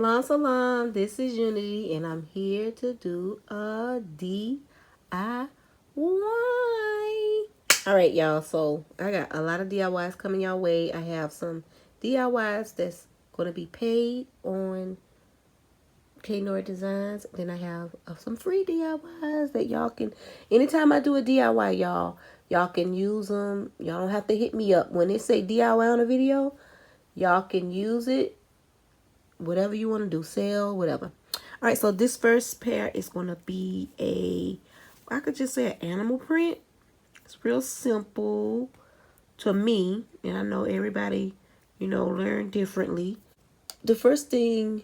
Salam, salam. This is Unity, and I'm here to do a DIY. All right, y'all. So I got a lot of DIYs coming your way. I have some DIYs that's going to be paid on K.Noir Designs. Then I have some free DIYs that y'all can, anytime I do a DIY, y'all can use them. Y'all don't have to hit me up. When they say DIY on a video, y'all can use it. Whatever you want to do, sell, whatever. All right, so this first pair is going to be I could just say an animal print. It's real simple to me, and I know everybody, learn differently. The first thing,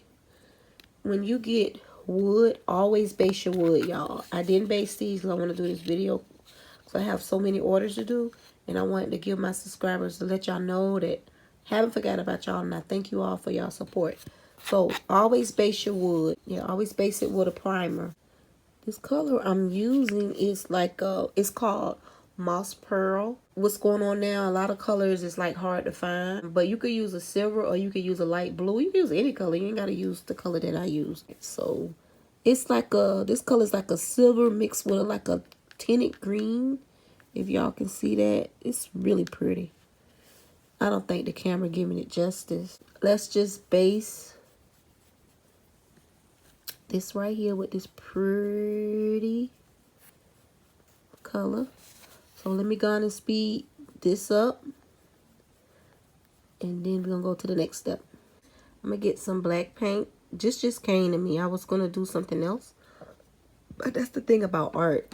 when you get wood, always base your wood, y'all. I didn't base these because I want to do this video because I have so many orders to do, and I wanted to give my subscribers to let y'all know that I haven't forgot about y'all, and I thank you all for y'all support. So always base your wood. Yeah, always base it with a primer. This color I'm using is like it's called Moss Pearl. What's going on now, a lot of colors is like hard to find, but you could use a silver or you could use a light blue. You can use any color. You ain't gotta use the color that I use. So it's like this color is like a silver mixed with like a tinted green. If y'all can see that, it's really pretty. I don't think the camera giving it justice. Let's just base this right here with this pretty color. So let me go on and speed this up, and then we're gonna go to the next step. I'm gonna get some black paint. Just came to me. I was gonna do something else, but that's the thing about art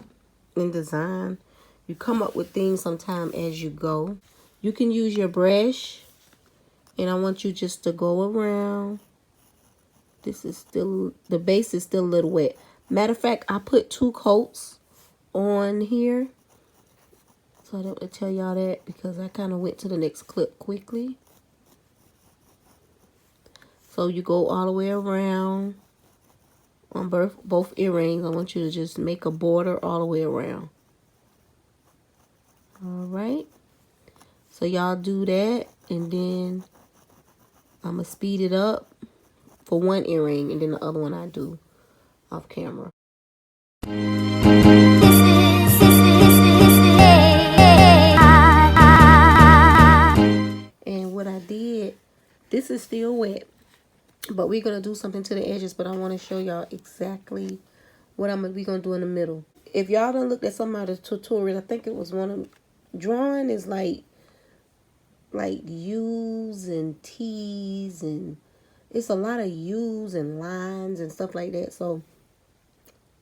and design. You come up with things sometime as you go. You can use your brush, and I want you just to go around. This is still, the base is still a little wet. Matter of fact, I put 2 coats on here. So I don't want to tell y'all that because I kind of went to the next clip quickly. So you go all the way around on both earrings. I want you to just make a border all the way around. All right. So y'all do that, and then I'm going to speed it up for one earring, and then the other one I do off camera. And what I did, this is still wet, but we're going to do something to the edges, but I want to show y'all exactly what we going to do in the middle. If y'all done looked at some of the tutorials, I think it was one of drawing is like U's and T's, and it's a lot of U's and lines and stuff like that. So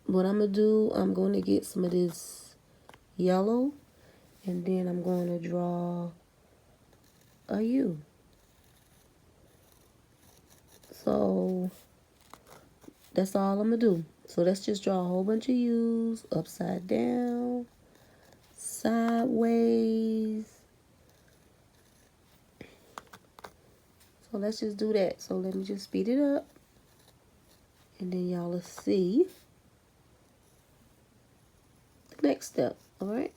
what I'm going to do, I'm going to get some of this yellow, and then I'm going to draw a U. So that's all I'm going to do. So let's just draw a whole bunch of U's, upside down, sideways. So let's just do that. So let me just speed it up, and then y'all will see the next step. All right.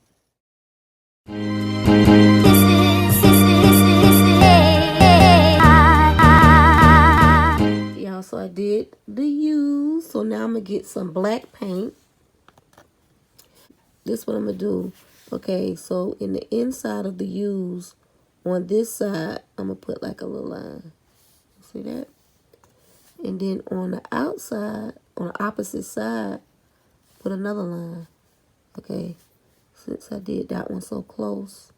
Y'all, so I did the U's. So now I'm going to get some black paint. This is what I'm going to do. Okay, so in the inside of the U's, on this side, I'm going to put like a little line. See that? And then on the outside, on the opposite side, put another line. Okay, since I did that one so close,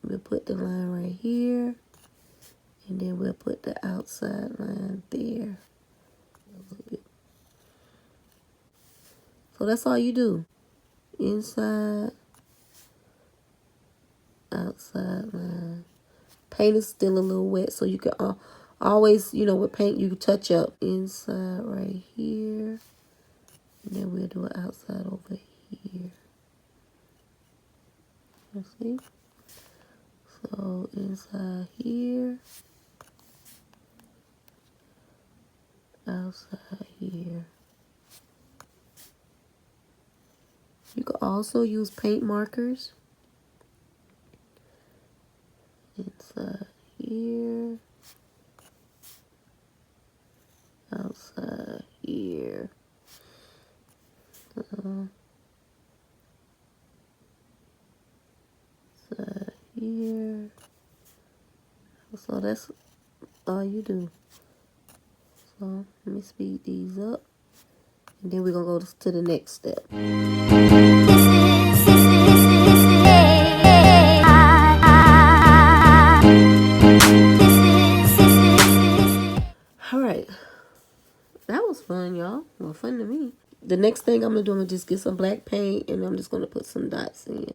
we'll put the line right here. And then we'll put the outside line there. So that's all you do. Inside, outside line. Paint is still a little wet, so you can always, with paint you can touch up. Inside right here, and then we'll do an outside over here. You see? So inside here, outside here. You can also use paint markers. Inside here. side here. Side here. So that's all you do. So let me speed these up. And then we're going to go to the next step. Alright. That was fun, y'all. Well, fun to me. The next thing I'm going to do, I'm going to just get some black paint. And I'm just going to put some dots in.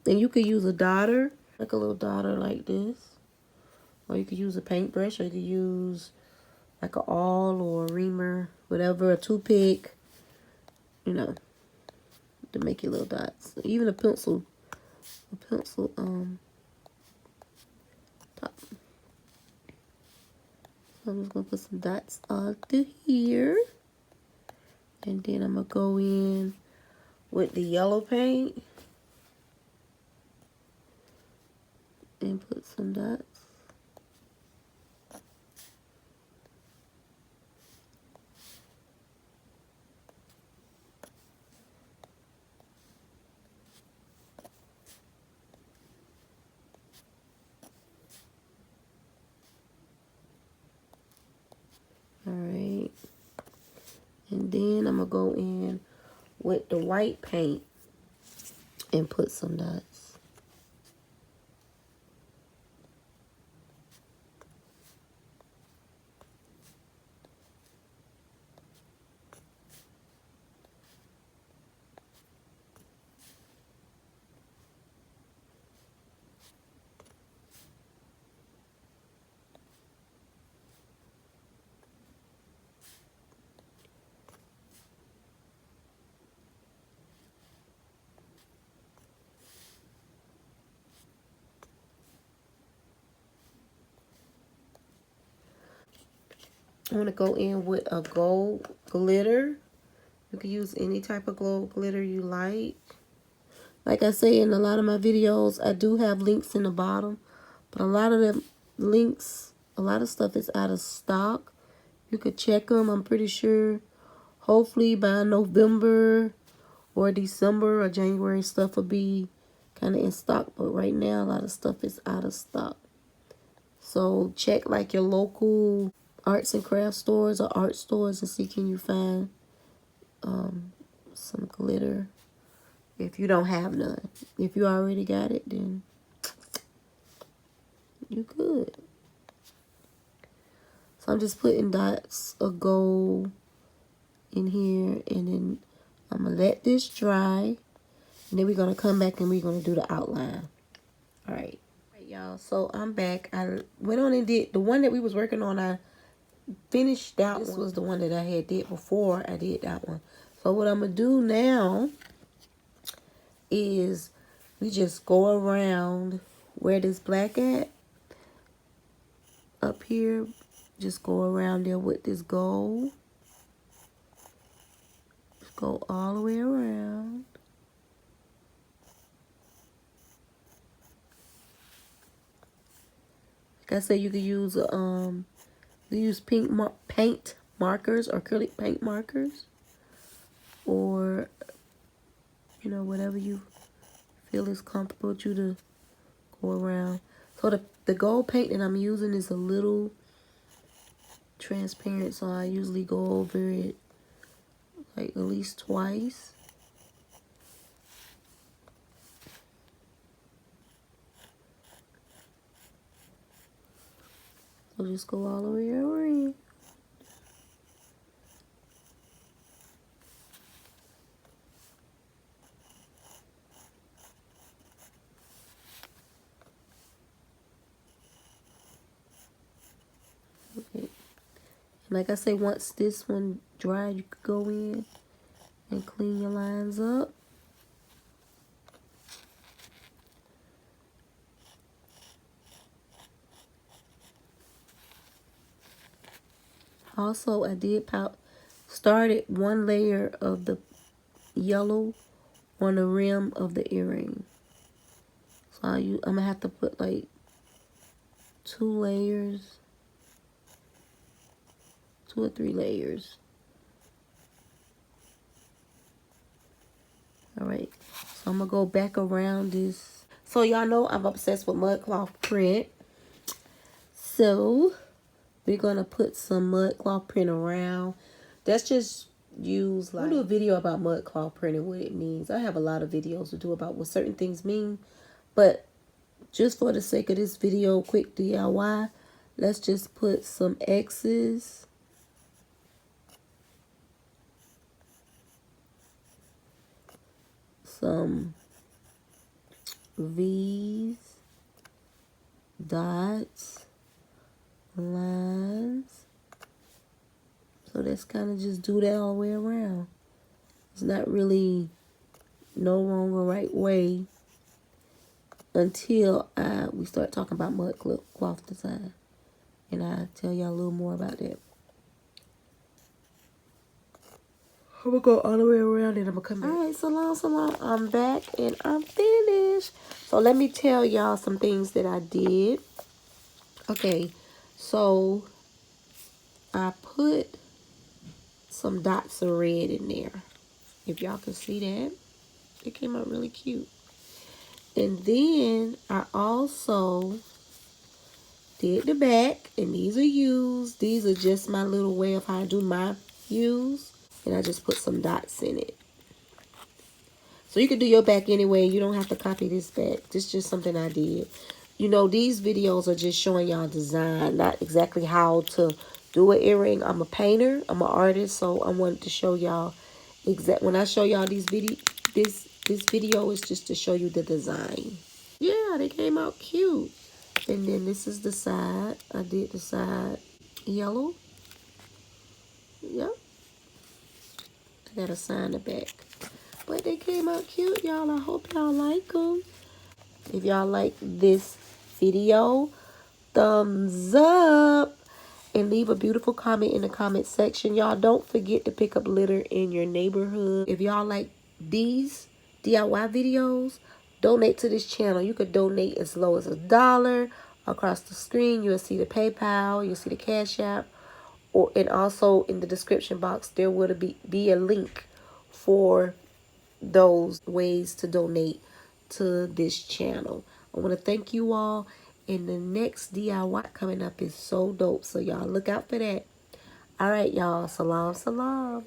And you could use a dotter. Like a little dotter like this. Or you could use a paintbrush. Or you could use like a awl or a reamer. Whatever. A toothpick. You know. To make your little dots. Even a pencil. Top. So I'm just going to put some dots all through here. And then I'm going to go in with the yellow paint. And put some dots. Alright. And then I'm going to go in with the white paint and put some dots. I want to go in with a gold glitter. You can use any type of gold glitter you like. Like I say in a lot of my videos, I do have links in the bottom. But a lot of them links, a lot of stuff is out of stock. You could check them. I'm pretty sure hopefully by November or December or January stuff will be kind of in stock. But right now a lot of stuff is out of stock. So check like your local arts and craft stores or art stores and see can you find some glitter if you don't have none. If you already got it, then you good. So I'm just putting dots of gold in here, and then I'm gonna let this dry, and then we're gonna come back and we're gonna do the outline. All right, y'all, so I'm back. I went on and did the one that we was working on. I finished that one. This was the one that I had did before I did that one. So what I'm gonna do now is we just go around where this black at up here. Just go around there with this gold. Just go all the way around. Like I said, you could use paint markers or acrylic paint markers, or you know, whatever you feel is comfortable with you to go around. So the gold paint that I'm using is a little transparent, so I usually go over it like at least twice. So just go all the way around. Okay. Like I say, once this one dries, you could go in and clean your lines up. Also, I did started one layer of the yellow on the rim of the earring. So I'm gonna have to put like 2 layers. 2 or 3 layers. Alright, so I'm going to go back around this. So y'all know I'm obsessed with Mudcloth print. So we're going to put some Mudcloth print around. That's just use like... I'll do a video about Mudcloth print and what it means. I have a lot of videos to do about what certain things mean. But just for the sake of this video, quick DIY, let's just put some X's. Some V's, dots, lines. So let's kind of just do that all the way around. It's not really no wrong or right way until we start talking about Mudcloth design. And I'll tell y'all a little more about that. I'm going to go all the way around and I'm going to come back. Alright, so I'm back and I'm finished. So let me tell y'all some things that I did. Okay, so I put some dots of red in there. If y'all can see that. It came out really cute. And then I also did the back. And these are used. These are just my little way of how I do my use. And I just put some dots in it. So you can do your back anyway. You don't have to copy this back. This is just something I did. You know, these videos are just showing y'all design, not exactly how to do an earring. I'm a painter. I'm an artist. So I wanted to show y'all exact. When I show y'all these this video is just to show you the design. Yeah, they came out cute. And then this is the side. I did the side yellow. Yep. I got a sign the back. But they came out cute, y'all. I hope y'all like them. If y'all like this video, thumbs up. And leave a beautiful comment in the comment section. Y'all don't forget to pick up litter in your neighborhood. If y'all like these DIY videos, donate to this channel. You could donate as low as $1. Across the screen, you'll see the PayPal. You'll see the Cash App. And also in the description box, there will be a link for those ways to donate to this channel. I want to thank you all. And the next DIY coming up is so dope. So y'all look out for that. All right, y'all. Salam, salam.